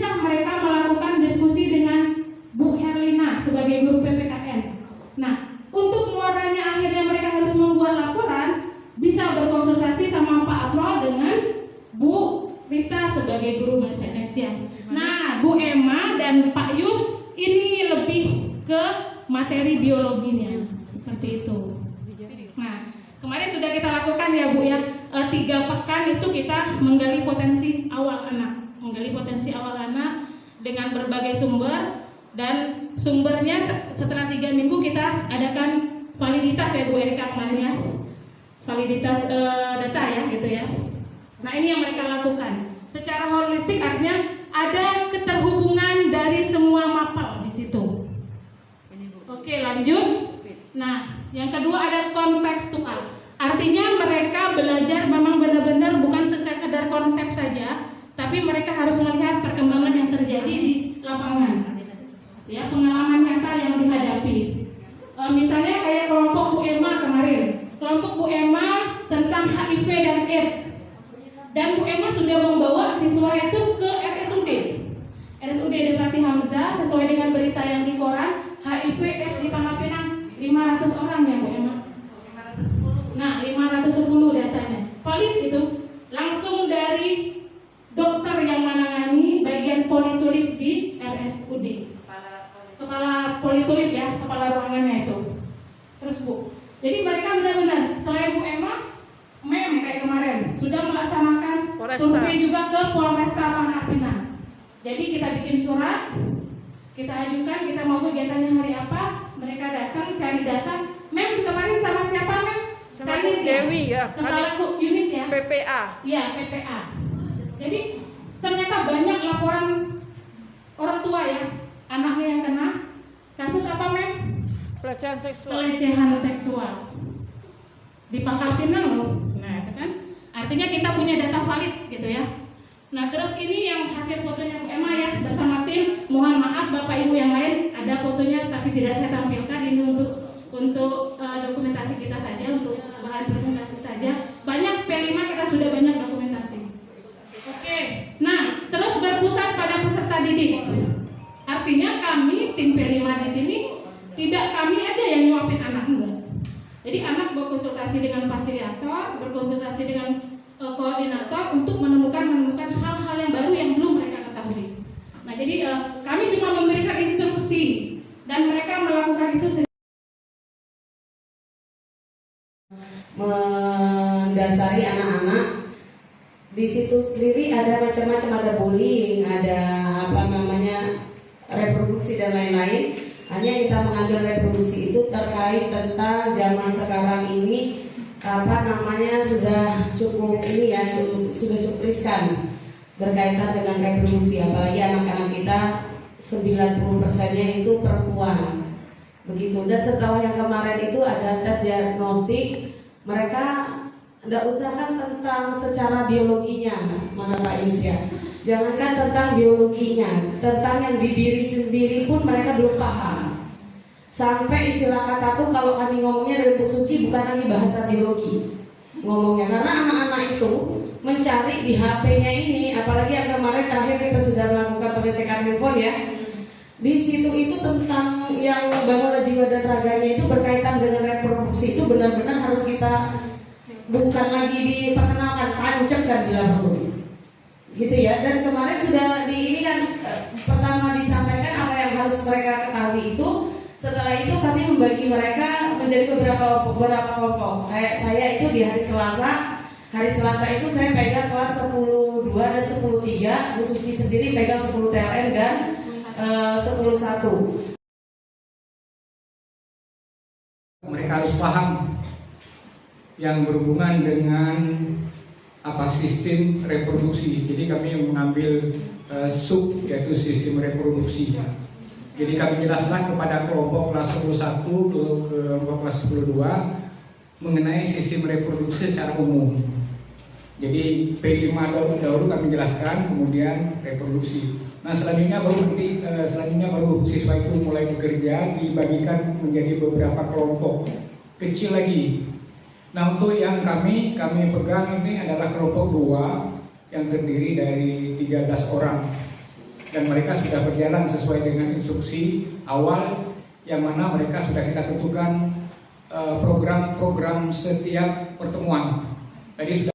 bisa mereka melakukan diskusi dengan Bu Herlina sebagai guru PPKN. Nah, untuk muaranya akhirnya mereka harus membuat laporan, bisa berkonsultasi sama Pak Afrol dengan Bu Rita sebagai guru bahasa Indonesia. Nah, Bu Emma dan Pak Yus ini lebih ke materi biologinya, seperti itu. Nah, kemarin sudah kita lakukan ya Bu ya, 3 pekan itu kita menggali potensi awal anak, dengan berbagai sumber, dan sumbernya setelah 3 minggu kita adakan validitas ya Bu Erika kemarin ya, validitas data ya gitu ya. Nah, ini yang mereka lakukan secara holistik, artinya ada keterhubungan dari semua mapel di situ. Oke, lanjut. Nah, yang kedua ada kontekstual. Artinya mereka belajar memang benar-benar bukan sekedar konsep saja, tapi mereka harus melihat perkembangan yang terjadi di lapangan. Ya, pengalaman nyata yang dihadapi. Misalnya kayak kelompok Bu Emma kemarin. Kelompok Bu Emma tentang HIV dan AIDS. Dan Bu Emma sudah membawa siswa itu ke RSUD Depati Hamzah sesuai dengan berita yang di koran. HIV AIDS di Pangkal Pinang 500 orang ya Bu Emma. 510. Nah, 510 datanya. Valid itu. Langsung dari dokter yang menangani bagian politulip di RSUD. Kepala politulip ya, kepala ruangannya itu. Terus Bu, jadi mereka benar-benar selain Bu Emma, kayak kemarin sudah melaksanakan survei juga ke Polresta Pangkal Pinang. Jadi kita bikin surat, kita ajukan, kita mau kegiatannya hari apa, mereka datang cari data. Kemarin sama siapa Sama Bu Dewi ya, kepala unit ya, PPA. Iya, PPA. Jadi ternyata banyak laporan orang tua ya, anaknya yang kena kasus apa Pelecehan seksual. Pelecehan seksual di Pangkal Pinang loh. Nah, itu kan artinya kita punya data valid gitu ya. Nah, terus ini yang hasil fotonya Bu Emma ya bersama tim. Mohon maaf Bapak Ibu yang lain ada fotonya tapi tidak saya tampilkan. Ini untuk dokumentasi kita saja, untuk bahan presentasi saja. Banyak P5 kita sudah banyak dokumentasi. Oke. Nah, terus berpusat pada peserta didik. Artinya kami tim P5 di sini tidak kami aja yang nyuapin anak, enggak. Jadi anak berkonsultasi dengan fasilitator, berkonsultasi dengan koordinator untuk menemukan hal-hal yang baru yang belum mereka ketahui. Nah, jadi kami cuma memberikan instruksi dan mereka melakukan itu sendiri. Mendasari anak-anak di situ sendiri ada macam-macam, ada bullying, ada reproduksi dan lain-lain. Hanya kita mengambil reproduksi itu terkait tentang zaman sekarang ini sudah cukup sudah cukup riskan berkaitan dengan reproduksi, apalagi anak-anak kita 90%-nya itu perempuan. Begitu. Dan setelah yang kemarin itu ada tes diagnostik, mereka tidak usahkan tentang secara biologinya, mana Pak Yusya. Jangankan tentang biologinya, tentang yang di diri sendiri pun mereka belum paham. Sampai istilah kata tuh kalau kami ngomongnya dari buku suci bukan lagi bahasa biologi ngomongnya, karena anak-anak itu mencari di HP-nya ini, apalagi yang kemarin terakhir kita sudah melakukan pengecekan handphone ya. Di situ itu tentang yang bangunan jiwa dan raganya itu berkaitan dengan reproduksi itu benar-benar harus kita bukan lagi diperkenalkan, tancapkan di lapangan. Gitu ya. Dan kemarin sudah pertama disampaikan apa yang harus mereka ketahui itu. Setelah itu kami membagi mereka menjadi beberapa kelompok. Kayak saya itu di hari Selasa itu saya pegang kelas 10.2 dan 10.3. Bu Suci sendiri pegang 10 TLM dan 10.1. Mereka harus paham yang berhubungan dengan sistem reproduksi. Jadi kami mengambil yaitu sistem reproduksinya. Jadi kami jelaskan kepada kelompok kelas 11 ke kelompok kelas 10.2 mengenai sistem reproduksi secara umum. Jadi P5 dahulu kami jelaskan, kemudian reproduksi. Nah, selanjutnya baru siswa itu mulai bekerja, dibagikan menjadi beberapa kelompok kecil lagi. Nah, untuk yang kami pegang ini adalah kelompok 2 yang terdiri dari 13 orang. dan mereka sudah berjalan sesuai dengan instruksi awal yang mana mereka sudah kita tentukan program-program setiap pertemuan. Tadi sudah